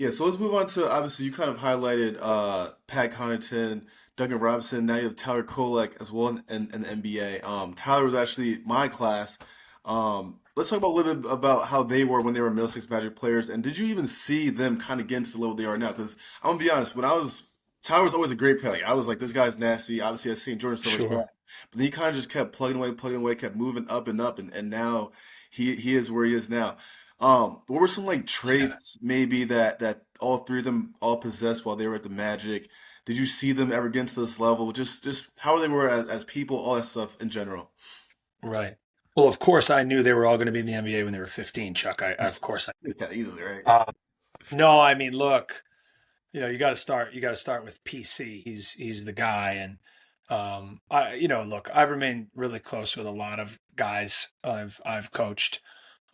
Yeah, so let's move on to obviously you kind of highlighted Pat Connaughton, Duncan Robinson. Now you have Tyler Kolek as well in the NBA. Tyler was actually my class. Let's talk about a little bit about how they were when they were Middlesex Magic players, and did you even see them kind of get into the level they are now? Because I'm gonna be honest, when I was Tyler was always a great player. Like, I was like, this guy's nasty. Obviously, I seen Jordan stuff like Sure. that, but then he kind of just kept plugging away, kept moving up, and now he is where he is now. What were some like Yeah. traits maybe that all three of them all possessed while they were at the Magic? Did you see them ever get to this level? Just how they were as people, all that stuff in general. Right. Well, of course, I knew they were all going to be in the NBA when they were 15, Chuck. Of course, I knew. Yeah, easily, right? No, I mean, look, you got to start with PC. He's the guy. And, look, I've remained really close with a lot of guys I've coached.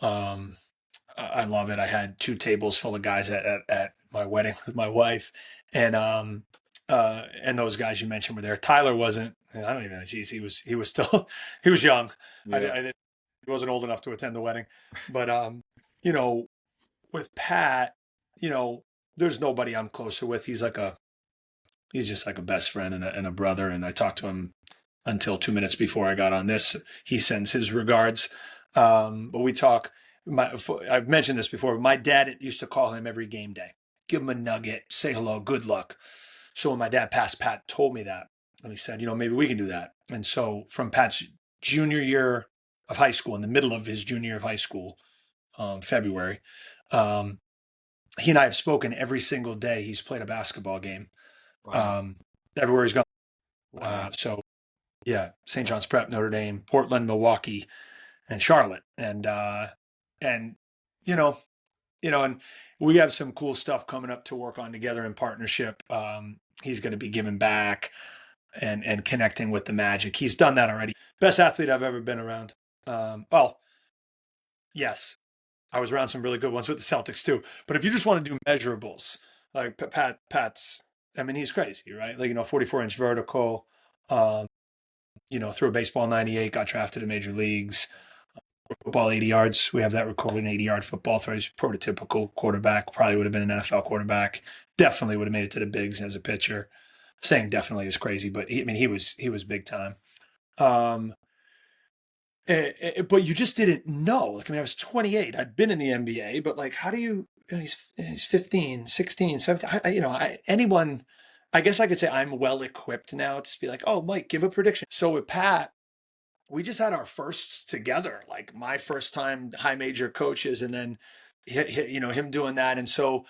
Um, I love it. I had two tables full of guys at my wedding with my wife, and those guys you mentioned were there. Tyler wasn't. I don't even know. Geez, he was still he was young. Yeah. I didn't. He wasn't old enough to attend the wedding, but you know, with Pat, you know, there's nobody I'm closer with. He's just like a best friend and a brother. And I talked to him until 2 minutes before I got on this. He sends his regards. But we talk. I've mentioned this before. My dad used to call him every game day, give him a nugget, say hello, good luck. So when my dad passed, Pat told me that, and he said, maybe we can do that. And so from Pat's junior year of high school, in the middle of his junior year of high school, February, um, he and I have spoken every single day. He's played a basketball game Wow. um, everywhere he's gone. Wow. So yeah, St. John's Prep, Notre Dame, Portland, Milwaukee, and Charlotte, and you know, and we have some cool stuff coming up to work on together in partnership. He's going to be giving back and connecting with the Magic. He's done that already. Best athlete I've ever been around. Well, yes, I was around some really good ones with the Celtics too. But if you just want to do measurables, like Pat's, I mean, he's crazy, right? Like 44-inch vertical. Um, threw a baseball 98, got drafted to major leagues. Football 80 yards. We have that recorded, an 80-yard football throw. He's prototypical quarterback. Probably would have been an NFL quarterback. Definitely would have made it to the bigs as a pitcher. Saying definitely is crazy, but he was big time. Um, but you just didn't know. Like, I mean, I was 28. I'd been in the NBA, but like, how do he's 15, 16, 17. Anyone, I guess I could say I'm well equipped now to be like, oh, Mike, give a prediction. So with Pat, we just had our firsts together, like my first time high major coaches, and then him doing that. And so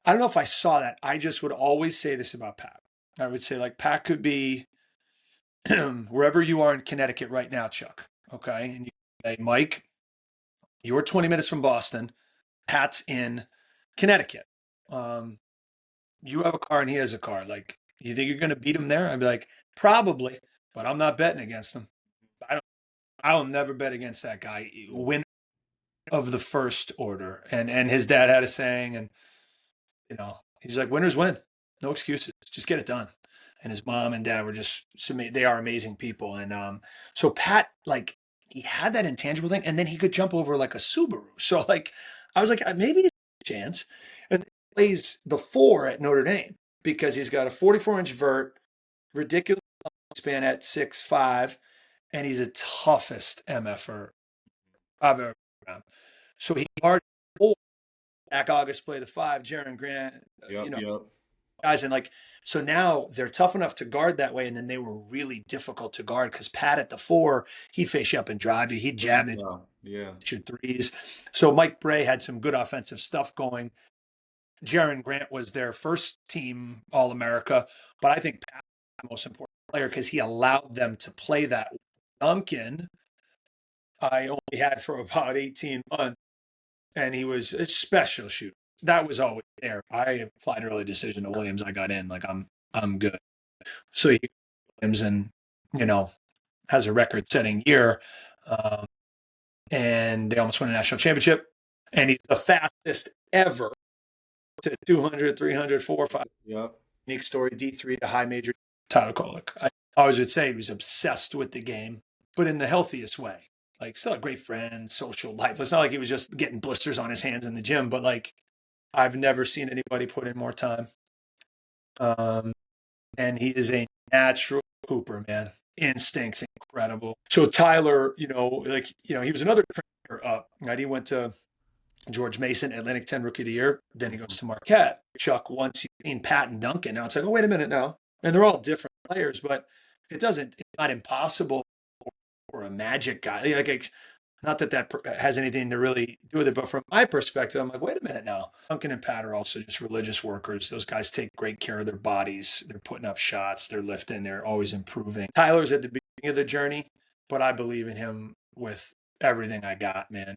I don't know if I saw that. I just would always say this about Pat. I would say like Pat could be wherever you are in Connecticut right now, Chuck. Okay, and you say, Mike, you're 20 minutes from Boston. Pat's in Connecticut. Um, you have a car and he has a car. Like, you think you're going to beat him there? I'd be like, probably, but I'm not betting against him. I don't. I'll never bet against that guy. Win of the first order. And his dad had a saying, and he's like, winners win. No excuses. Just get it done. And his mom and dad were just they are amazing people. And so Pat, like, he had that intangible thing, and then he could jump over like a Subaru. So like I was like, maybe it's a chance. And he plays the four at Notre Dame because he's got a 44-inch vert, ridiculous span at 6'5", and he's the toughest MFer I've ever been around. So he guarded four. Zach August played the five, Jaron Grant, Yep, yep. guys. And like, so now they're tough enough to guard that way. And then they were really difficult to guard because Pat at the four, he'd face you up and drive you. He'd jab it, Versatile. Yeah. shoot threes. So Mike Bray had some good offensive stuff going. Jaron Grant was their first team All America, but I think Pat was the most important player because he allowed them to play that. Duncan, I only had for about 18 months, and he was a special shooter. That was always there. I applied early decision to Williams. I got in. Like, I'm good. So he Williams, and you know has a record-setting year, um, and they almost won a national championship. And he's the fastest ever to 200, 300, 4, 5. Yep. Unique story. D3 to high major. Tyler Kolek. I always would say he was obsessed with the game, but in the healthiest way. Like, still a great friend, social life. It's not like he was just getting blisters on his hands in the gym, but like I've never seen anybody put in more time. Um, and he is a natural hooper, man. Instincts incredible. So Tyler, he was another trainer up, right? He went to George Mason, Atlantic 10 Rookie of the Year. Then he goes to Marquette. Chuck, once you've seen Pat and Duncan, now it's like, oh, wait a minute now. And they're all different players, but it's not impossible for a Magic guy. Not that has anything to really do with it, but from my perspective, I'm like, wait a minute now. Duncan and Pat are also just religious workers. Those guys take great care of their bodies. They're putting up shots. They're lifting. They're always improving. Tyler's at the beginning of the journey, but I believe in him with everything I got, man.